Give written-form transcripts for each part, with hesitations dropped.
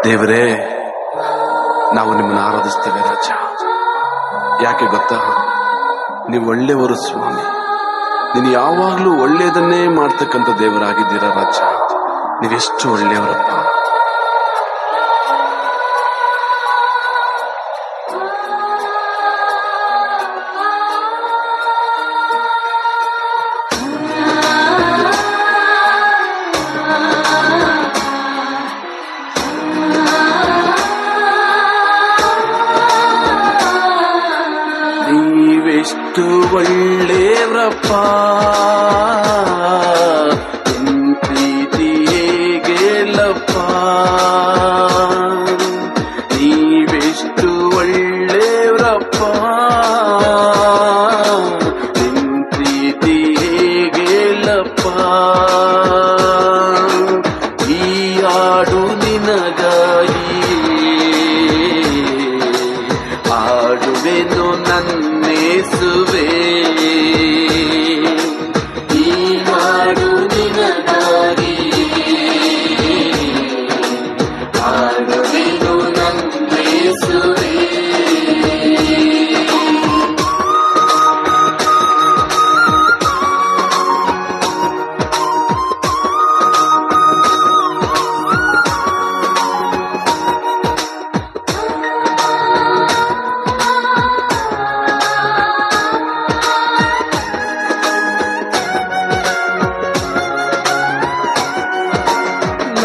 ದೇವರೇ, ನಾವು ನಿಮ್ಮನ್ನು ಆರಾಧಿಸ್ತೇವೆ ರಾಜ. ಯಾಕೆ ಗೊತ್ತಾ? ನೀವು ಒಳ್ಳೆಯವರು ಸ್ವಾಮಿ. ನೀನು ಯಾವಾಗಲೂ ಒಳ್ಳೆಯದನ್ನೇ ಮಾಡ್ತಕ್ಕಂಥ ದೇವರಾಗಿದ್ದೀರಾ ರಾಜ. ನೀವೆಷ್ಟು ಒಳ್ಳೆಯವರಪ್ಪ. ನೀವೆಷ್ಟು ಒಳ್ಳೆಯವರಪ್ಪ, ನಿನ್ ಪ್ರೀತಿ ಹೇಗೆಲ್ಲಪ್ಪ. ನೀವೆಷ್ಟು ಒಳ್ಳೆಯವರಪ್ಪ, ನಿನ್ ಪ್ರೀತಿ ಹೇಗೆಲ್ಲಪ್ಪ. ಈ ಹಾಡು ನಿನಗಾಗಿ ಹಾಡುವೆನು ನನ್ನೇಸುವೆ. ಈ ಹಾಡು ನಿನಗಾಗಿ ಹಾಡುವೆನು ನನ್ನೇಸುವೆ.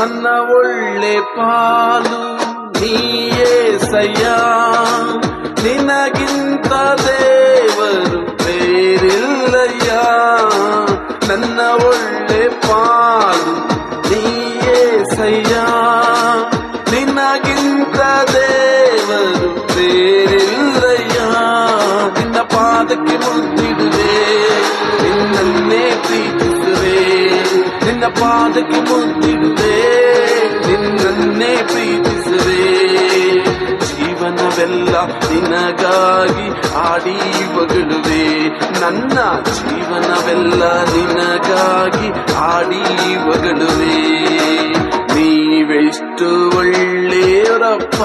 ನನ್ನ ಒಳ್ಳೆ ಪಾಲು ನೀಯೇಸಯ್ಯ, ನಿನಗಿಂತ ದೇವರು ಬೇರಿಲ್ಲಯ್ಯ. ನನ್ನ ಒಳ್ಳೆ ಪಾಲು ನೀಯೇಸಯ್ಯ, ನಿನಗಿಂತ ದೇವರು ಬೇರಿಲ್ಲಯ್ಯ. ನಿನ್ನ ಪಾದಕ್ಕೆ ಮುದ್ದಿಡುವೆ, ನಿನ್ನನ್ನೇ ಪ್ರೀತಿಸುವೆ. ನಿನ್ನ ಪಾದಕ್ಕೆ ಮುದ್ದಿಡುವೆ, ನಿನ್ನನ್ನೇ ಪ್ರೀತಿಸುವೆ. ಜೀವನವೆಲ್ಲ ನಿನಗಾಗಿ ಹಾಡಿ ಹೊಗಳುವೆ. ನನ್ನ ಜೀವನವೆಲ್ಲ ನಿನಗಾಗಿ ಹಾಡಿ ಹೊಗಳುವೆ. ನೀವೆಷ್ಟು ಒಳ್ಳೆಯವರಪ್ಪ,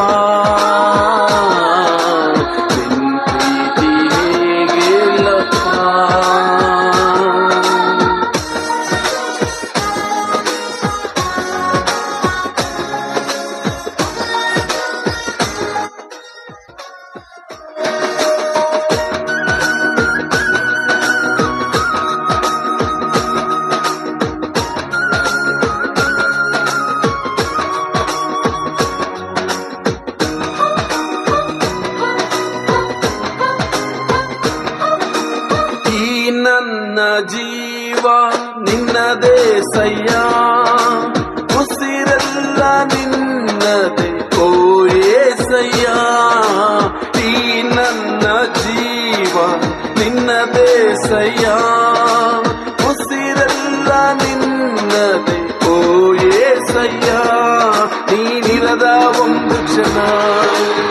ನಿನ್ ಪ್ರೀತಿ ಹೇಗೆಲ್ಲಪ್ಪ. ನನ್ನ ಜೀವ ನಿನ್ನದೇ ಸಯ್ಯ, ಉಸಿರೆಲ್ಲ ನಿನ್ನದೇ ಓ ಏಸಯ್ಯ. ಈ ನನ್ನ ಜೀವ ನಿನ್ನದೇ ಸಯ್ಯ, ಉಸಿರೆಲ್ಲ ನಿನ್ನದೇ ಓ ಏಸಯ್ಯ. ನೀನಿರದ ಒಂದು ಕ್ಷಣ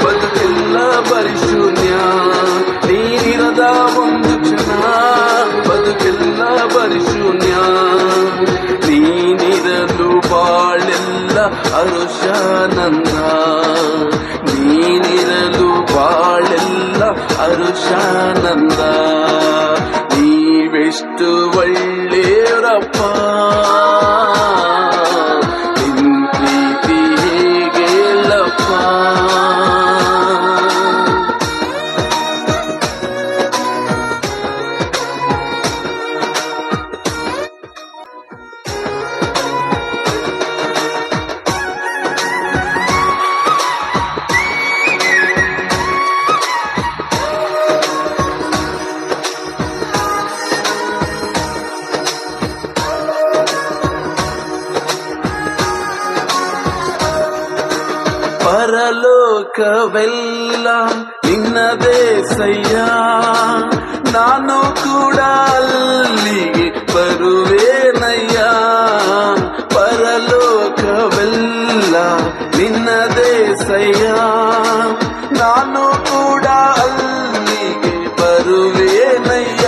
ಬದುಕೆಲ್ಲ ಬರಿ ಶೂನ್ಯ. ನೀನಿರದ ಒಂದು ಕ್ಷಣ ಬದುಕೆಲ್ಲ ಬರಿ ಶೂನ್ಯ. ನೀನಿರಲು ಬಾಳೆಲ್ಲ ಹರುಷಾನಂದ. ನೀನಿರಲು ಬಾಳೆಲ್ಲ ಹರುಷಾನಂದ. ನೀವೆಷ್ಟು ಒಳ್ಳೆಯವರಪ್ಪ, ನಿನ್ ಪ್ರೀತಿ ಹೇಗೆಲ್ಲಪ್ಪ. ಪರಲೋಕವೆಲ್ಲ ನಿನ್ನದೇ ಸಯ್ಯ, ನಾನು ಕೂಡ ಅಲ್ಲಿಗೆ ಬರುವೇನಯ್ಯ. ಪರಲೋಕವೆಲ್ಲ ನಿನ್ನದೇ ಸಯ್ಯ, ನಾನು ಕೂಡ ಅಲ್ಲಿಗೆ ಬರುವೇನಯ್ಯ.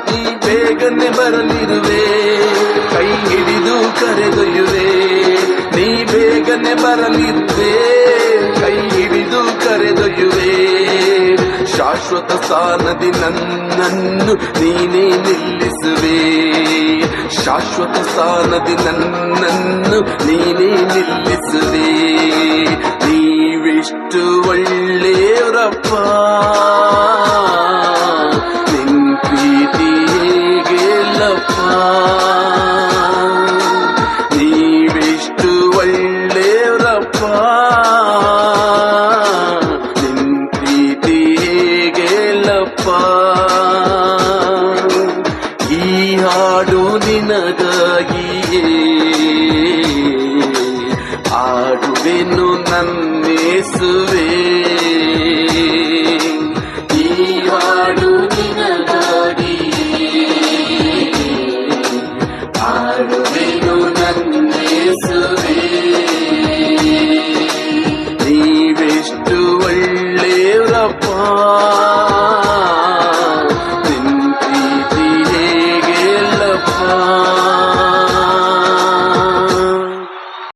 ನೀ ಬೇಗನೆ ಬರಲಿರುವೆ, ಕೈ ಹಿಡಿದು ಕರೆದೊಯ್ಯುವೆ. ನೀ ಬೇಗ ಬೇಗನೆ ಬರಲಿದ್ದೆ, ಕೈ ಹಿಡಿದು ಕರೆದೊಯ್ಯುವೆ. ಶಾಶ್ವತ ಸ್ಥಾನದಿ ನನ್ನನ್ನು ನೀನೇ ನಿಲ್ಲಿಸುವೆ. ಶಾಶ್ವತ ಸ್ಥಾನದಿ ನನ್ನನ್ನು ನೀನೇ ನಿಲ್ಲಿಸುವೆ. ನೀವೆಷ್ಟು ಒಳ್ಳೆಯವರಪ್ಪ, ನಿನ್ ಪ್ರೀತಿ ಹೇಗೆಲ್ಲಪ್ಪ. ನೀವೆಷ್ಟು ಒಳ್ಳೆಯವರಪ್ಪ, ನಿನ್ ಪ್ರೀತಿ ಹೇಗೆಲ್ಲಪ್ಪ. ಈ ಹಾಡು ನಿನಗಾಗಿಯೇ ಆಡುವೆನು ನನ್ನೇಸುವೆ. ಈ ಹಾಡು ನಿನಗಾಗಿಯೇ ಆಡುವೆನು ನನ್ನೇಸುವೆ. ನೀವೆಷ್ಟು ಒಳ್ಳೆಯವರಪ್ಪ.